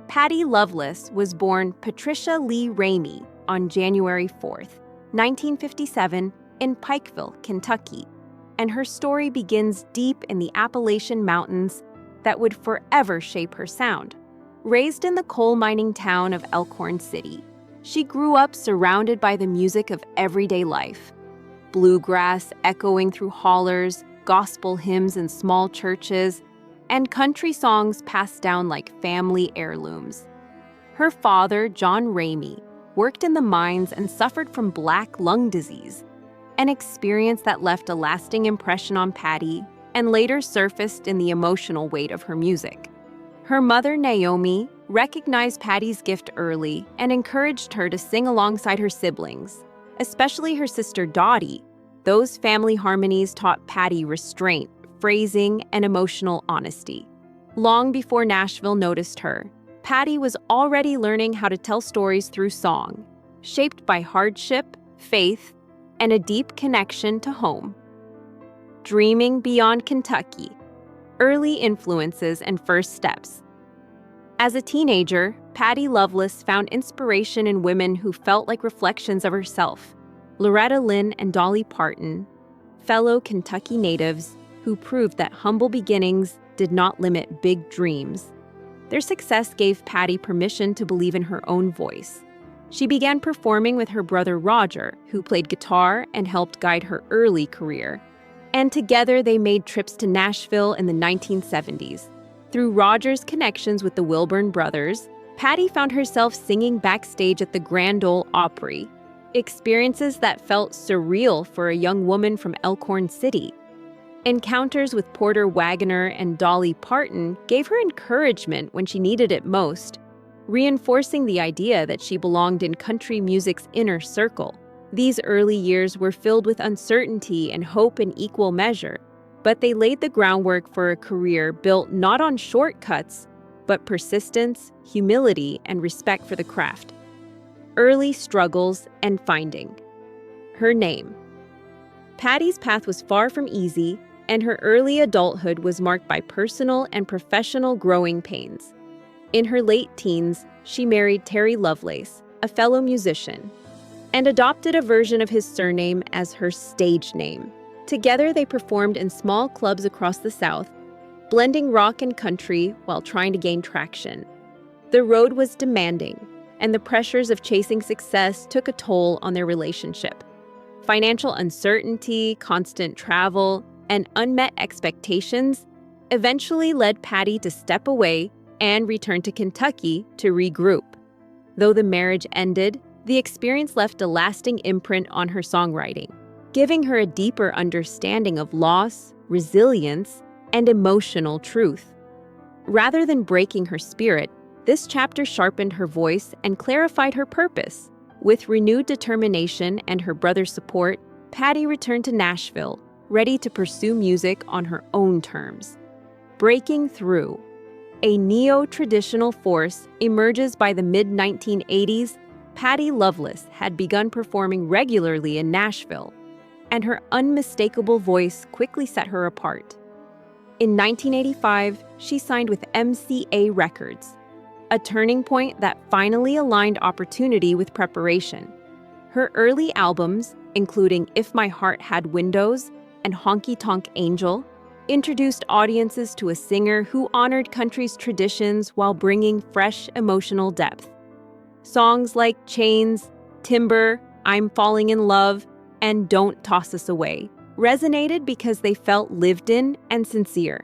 Patty Loveless was born Patricia Lee Ramey on January 4th, 1957, in Pikeville, Kentucky, and her story begins deep in the Appalachian Mountains that would forever shape her sound. Raised in the coal mining town of Elkhorn City, she grew up surrounded by the music of everyday life. Bluegrass echoing through hollers, gospel hymns in small churches, and country songs passed down like family heirlooms. Her father, John Ramey, worked in the mines and suffered from black lung disease, an experience that left a lasting impression on Patty and later surfaced in the emotional weight of her music. Her mother, Naomi, recognized Patty's gift early and encouraged her to sing alongside her siblings, especially her sister Dottie. Those family harmonies taught Patty restraint, phrasing, and emotional honesty. Long before Nashville noticed her, Patty was already learning how to tell stories through song, shaped by hardship, faith, and a deep connection to home. Dreaming beyond Kentucky, early influences and first steps. As a teenager, Patty Loveless found inspiration in women who felt like reflections of herself. Loretta Lynn and Dolly Parton, fellow Kentucky natives who proved that humble beginnings did not limit big dreams. Their success gave Patty permission to believe in her own voice. She began performing with her brother Roger, who played guitar and helped guide her early career. And together they made trips to Nashville in the 1970s. Through Roger's connections with the Wilburn brothers, Patty found herself singing backstage at the Grand Ole Opry, experiences that felt surreal for a young woman from Elkhorn City. Encounters with Porter Wagoner and Dolly Parton gave her encouragement when she needed it most, reinforcing the idea that she belonged in country music's inner circle. These early years were filled with uncertainty and hope in equal measure, but they laid the groundwork for a career built not on shortcuts, but persistence, humility, and respect for the craft. Early struggles and finding. Her name. Patty's path was far from easy, and her early adulthood was marked by personal and professional growing pains. In her late teens, she married Terry Lovelace, a fellow musician, and adopted a version of his surname as her stage name. Together, they performed in small clubs across the South, blending rock and country while trying to gain traction. The road was demanding, and the pressures of chasing success took a toll on their relationship. Financial uncertainty, constant travel, and unmet expectations eventually led Patty to step away and return to Kentucky to regroup. Though the marriage ended, the experience left a lasting imprint on her songwriting, giving her a deeper understanding of loss, resilience, and emotional truth. Rather than breaking her spirit, this chapter sharpened her voice and clarified her purpose. With renewed determination and her brother's support, Patty returned to Nashville, ready to pursue music on her own terms. Breaking through. A neo-traditional force emerges by the mid-1980s. Patty Loveless had begun performing regularly in Nashville, and her unmistakable voice quickly set her apart. In 1985, she signed with MCA Records, a turning point that finally aligned opportunity with preparation. Her early albums, including If My Heart Had Windows and Honky Tonk Angel, introduced audiences to a singer who honored country's traditions while bringing fresh emotional depth. Songs like Chains, Timber, I'm Falling in Love, and Don't Toss Us Away resonated because they felt lived in and sincere.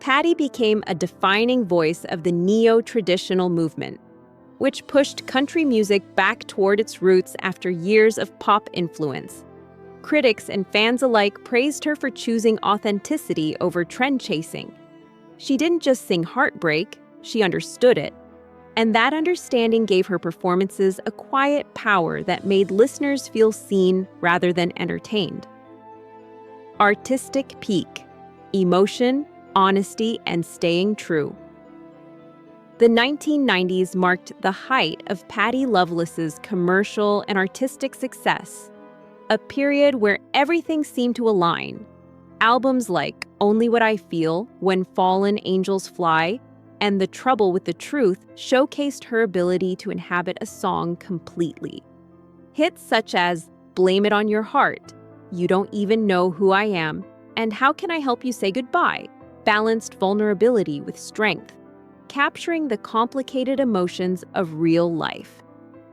Patty became a defining voice of the neo-traditional movement, which pushed country music back toward its roots after years of pop influence. Critics and fans alike praised her for choosing authenticity over trend chasing. She didn't just sing heartbreak, she understood it. And that understanding gave her performances a quiet power that made listeners feel seen rather than entertained. Artistic peak. Emotion, honesty, and staying true. The 1990s marked the height of Patty Loveless's commercial and artistic success, a period where everything seemed to align. Albums like Only What I Feel, When Fallen Angels Fly, and The Trouble with the Truth showcased her ability to inhabit a song completely. Hits such as Blame It on Your Heart, You Don't Even Know Who I Am, and How Can I Help You Say Goodbye balanced vulnerability with strength, capturing the complicated emotions of real life.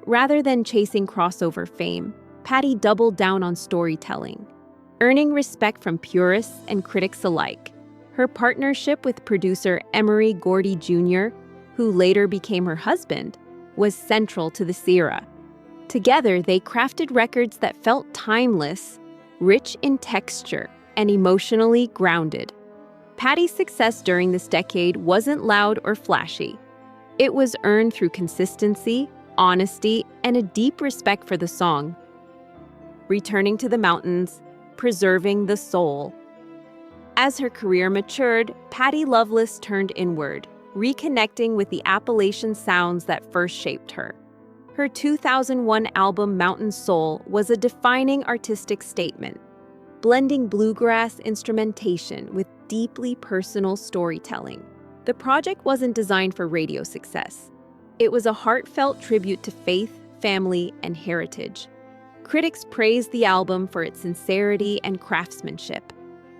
Rather than chasing crossover fame, Patti doubled down on storytelling, earning respect from purists and critics alike. Her partnership with producer Emery Gordy Jr., who later became her husband, was central to this era. Together, they crafted records that felt timeless, rich in texture, and emotionally grounded. Patti's success during this decade wasn't loud or flashy. It was earned through consistency, honesty, and a deep respect for the song. Returning to the mountains, preserving the soul. As her career matured, Patti Loveless turned inward, reconnecting with the Appalachian sounds that first shaped her. Her 2001 album Mountain Soul was a defining artistic statement, blending bluegrass instrumentation with deeply personal storytelling. The project wasn't designed for radio success. It was a heartfelt tribute to faith, family, and heritage. Critics praised the album for its sincerity and craftsmanship,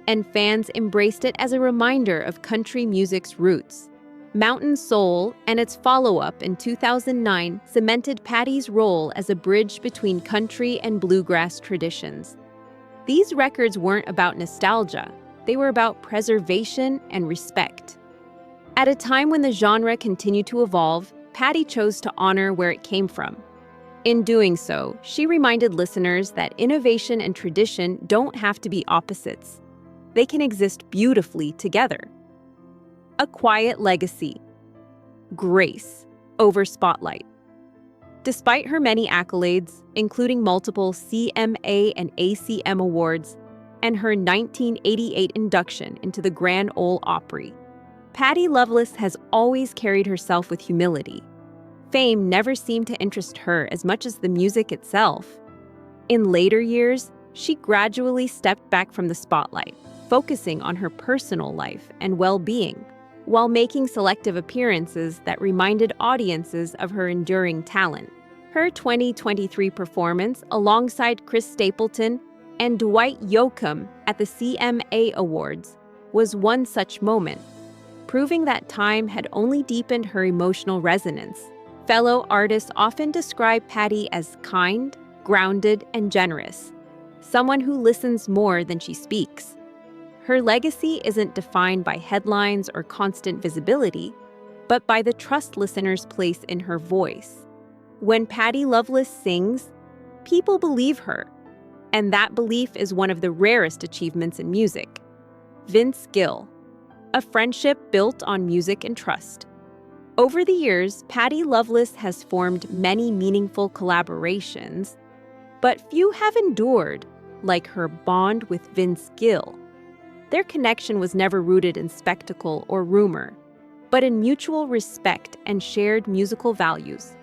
and fans embraced it as a reminder of country music's roots. Mountain Soul and its follow-up in 2009 cemented Patti's role as a bridge between country and bluegrass traditions. These records weren't about nostalgia. They were about preservation and respect. At a time when the genre continued to evolve, Patti chose to honor where it came from. In doing so, she reminded listeners that innovation and tradition don't have to be opposites. They can exist beautifully together. A quiet legacy. Grace over spotlight. Despite her many accolades, including multiple CMA and ACM awards, and her 1988 induction into the Grand Ole Opry, Patti Loveless has always carried herself with humility. Fame never seemed to interest her as much as the music itself. In later years, she gradually stepped back from the spotlight, focusing on her personal life and well-being, while making selective appearances that reminded audiences of her enduring talent. Her 2023 performance alongside Chris Stapleton and Dwight Yoakam at the CMA Awards was one such moment, proving that time had only deepened her emotional resonance. Fellow artists often describe Patti as kind, grounded, and generous, someone who listens more than she speaks. Her legacy isn't defined by headlines or constant visibility, but by the trust listeners place in her voice. When Patti Loveless sings, people believe her, and that belief is one of the rarest achievements in music. Vince Gill, a friendship built on music and trust. Over the years, Patti Loveless has formed many meaningful collaborations, but few have endured, like her bond with Vince Gill. Their connection was never rooted in spectacle or rumor, but in mutual respect and shared musical values.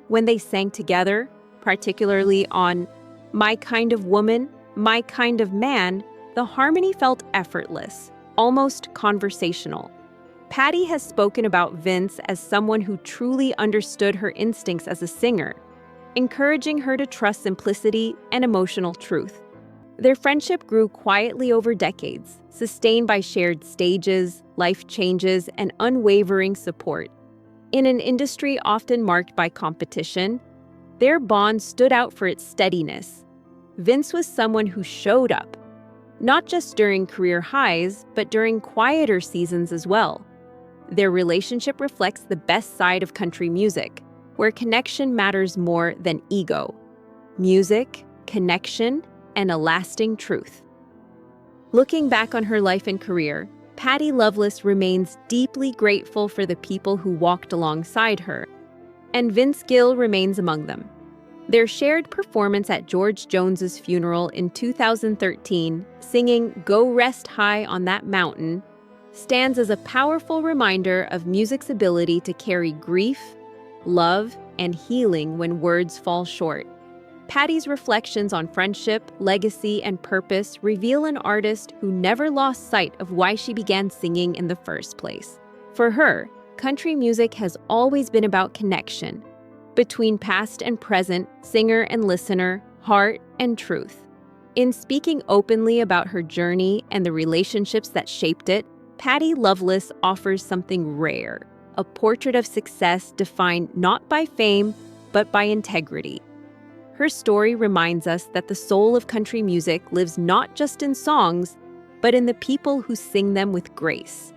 When they sang together, particularly on My Kind of Woman, My Kind of Man, the harmony felt effortless, almost conversational. Patti has spoken about Vince as someone who truly understood her instincts as a singer, encouraging her to trust simplicity and emotional truth. Their friendship grew quietly over decades, sustained by shared stages, life changes, and unwavering support. In an industry often marked by competition, their bond stood out for its steadiness. Vince was someone who showed up, not just during career highs, but during quieter seasons as well. Their relationship reflects the best side of country music, where connection matters more than ego. Music, connection, and a lasting truth. Looking back on her life and career, Patti Loveless remains deeply grateful for the people who walked alongside her, and Vince Gill remains among them. Their shared performance at George Jones's funeral in 2013, singing Go Rest High on That Mountain, stands as a powerful reminder of music's ability to carry grief, love, and healing when words fall short. Patti's reflections on friendship, legacy, and purpose reveal an artist who never lost sight of why she began singing in the first place. For her, country music has always been about connection between past and present, singer and listener, heart and truth. In speaking openly about her journey and the relationships that shaped it, Patti Loveless offers something rare, a portrait of success defined not by fame, but by integrity. Her story reminds us that the soul of country music lives not just in songs, but in the people who sing them with grace.